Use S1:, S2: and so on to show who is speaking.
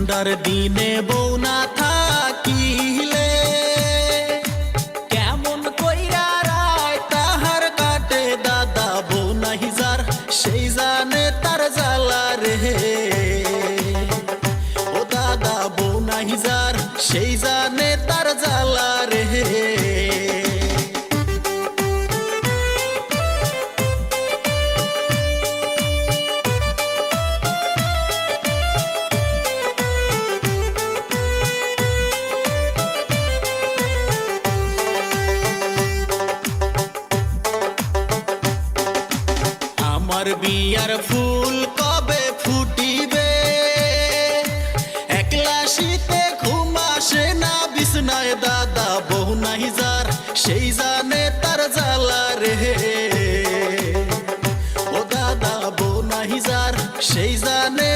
S1: ঠান্ডার দিনে বউ না থাকিলে কেমন কইরা রায় তাহার কাটে দাদা, বউ নাহি যার সেই জানে তার জ্বালা রে। ও দাদা, বউ নাহি যার সেই জানে তার জ্বালা রে। আমার বিয়ার ফুল কবে ফুটিবে, একলা শীতে ঘুম আসে না বিছনায় দাদা, বউ নাহি যার সেই জানে তার জ্বালা রে। ও দাদা, বউ নাহি যার সেই জানে